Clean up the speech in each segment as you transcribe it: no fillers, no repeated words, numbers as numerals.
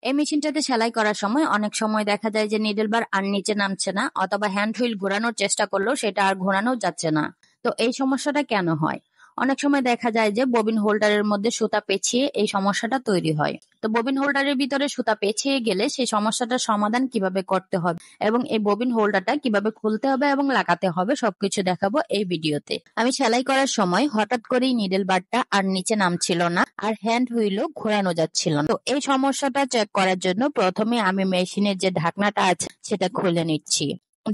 এই মেশিনটাতে সেলাই করার সময় অনেক সময় দেখা যায় যে নিডল বার আর নিচে নামছে না, অথবা হ্যান্ড হুইল ঘোরানোর চেষ্টা করলেও সেটা আর ঘোরানো যাচ্ছে না। তো এই সমস্যাটা কেন হয়? অনেক সময় দেখা যায় যে ববিন হোল্ডারের মধ্যে সুতা পেঁচিয়ে এই সমস্যাটা তৈরি হয়। তো ববিন হোল্ডারের ভিতরে সুতা পেঁচিয়ে গেলে সেই সমস্যাটার সমাধান কিভাবে করতে হবে এবং এই ববিন হোল্ডারটা কিভাবে খুলতে হবে এবং লাগাতে হবে সবকিছু দেখাবো এই ভিডিওতে। আমি সেলাই করার সময় হঠাৎ করেই নিডল বারটা আর নিচে নামছিল না, আর হ্যান্ড হুইলও ঘোরানো যাচ্ছিল না। তো এই সমস্যাটা চেক করার জন্য প্রথমে আমি মেশিনের যে ঢাকনাটা আছে সেটা খুলে নিচ্ছি।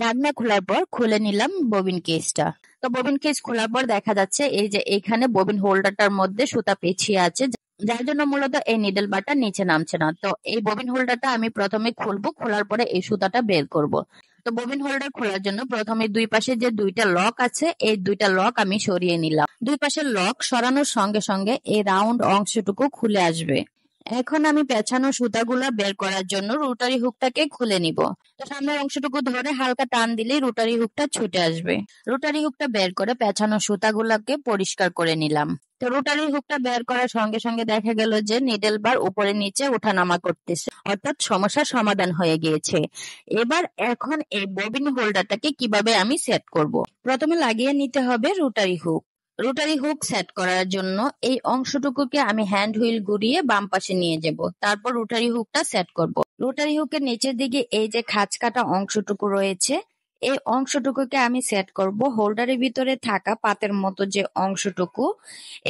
ঢাকনা খোলার পর খুলে নিলাম ববিন কেসটা। তো ববিন কেস খোলার পর দেখা যাচ্ছে এই যে এখানে ববিন হোল্ডারটার মধ্যে সুতা পেঁচিয়ে আছে, যার জন্য মূলত এই নিডল বারটা নিচে নামছে না। তো এই ববিন হোল্ডারটা আমি প্রথমে খুলবো, খোলার পরে এই সুতাটা বের করব। তো ববিন হোল্ডার খোলার জন্য প্রথমে দুই পাশে যে দুইটা লক আছে এই দুইটা লক আমি সরিয়ে নিলাম। দুই পাশের লক সরানোর সঙ্গে সঙ্গে এই রাউন্ড অংশটুকু খুলে আসবে। এখন আমি পেঁচানো সুতাগুলা বের করার জন্য রোটারি হুকটাকে খুলে নিব। তো সামনের অংশটুকু ধরে হালকা টান দিলেই রোটারি হুকটা ছুটে আসবে। রোটারি হুকটা বের করে পেঁচানো সুতাগুলাকে পরিষ্কার করে নিলাম। তো রোটারি হুকটা বের করার সঙ্গে সঙ্গে দেখা গেল যে নিডল বার উপরে নিচে ওঠানামা করতেছে, অর্থাৎ সমস্যার সমাধান হয়ে গিয়েছে। এখন এই ববিন হোল্ডারটাকে কিভাবে আমি সেট করব? প্রথমে লাগিয়ে নিতে হবে rotary hook. Rotary hook set করার জন্য এই অংশটুকুকে আমি হ্যান্ড হুইল ঘুরিয়ে বাম পাশে নিয়ে যাব, তারপর রোটারি হুকটা সেট করব। রোটারি হুকের নিচের দিকে এই যে খাঁজ কাটা অংশটুকু রয়েছে এই অংশটুকুকে আমি সেট করব হোল্ডারের ভিতরে থাকা পাতের মতো যে অংশটুকু,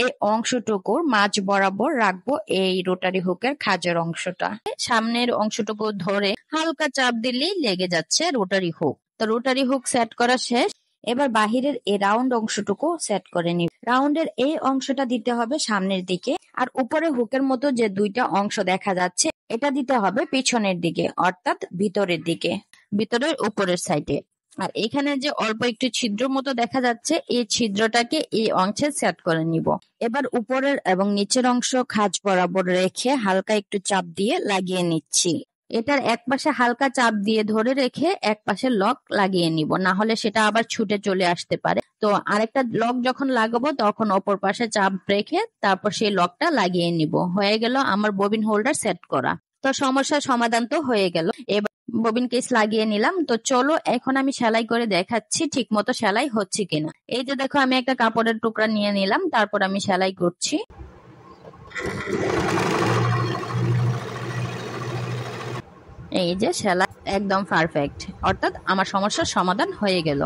এই অংশটুকুর মাঝ বরাবর রাখবো এই রোটারি হুকের খাঁজের অংশটা। সামনের অংশটুকু ধরে হালকা চাপ দিলেই লেগে যাচ্ছে রোটারি হুক। তো রোটারি হুক সেট করা শেষ। এবার বাহিরের এই রাউন্ড অংশটুকু সেট করে নিব। রাউন্ডের এই অংশটা দিতে হবে সামনের দিকে, আর উপরে হুকের মতো যে দুইটা অংশ দেখা যাচ্ছে এটা দিতে হবে পিছনের দিকে, অর্থাৎ ভিতরের দিকে, ভিতরের উপরের সাইডে। আর এখানে যে অল্প একটু ছিদ্র মতো দেখা যাচ্ছে এই ছিদ্রটাকে এই অংশে সেট করে নিব। এবার উপরের এবং নিচের অংশ খাঁজ বরাবর রেখে হালকা একটু চাপ দিয়ে লাগিয়ে নিচ্ছি। এটার এক পাশে হালকা চাপ দিয়ে ধরে রেখে এক পাশে লক লাগিয়ে নিব, না হলে সেটা আবার ছুটে চলে আসতে পারে। তো আরেকটা লক যখন লাগাবো তখন অপর পাশে চাপ রেখে তারপর সেই লকটা লাগিয়ে নিব। হয়ে গেল আমার ববিন হোল্ডার সেট করা। তো সমস্যার সমাধান তো হয়ে গেল। এবার ববিন কেস লাগিয়ে নিলাম। তো চলো এখন আমি সেলাই করে দেখাচ্ছি ঠিক মতো সেলাই হচ্ছে কিনা। এই যে দেখো আমি একটা কাপড়ের টুকরা নিয়ে নিলাম, তারপর আমি সেলাই করছি। এই যে সেলাই একদম পারফেক্ট, অর্থাৎ আমার সমস্যার সমাধান হয়ে গেল।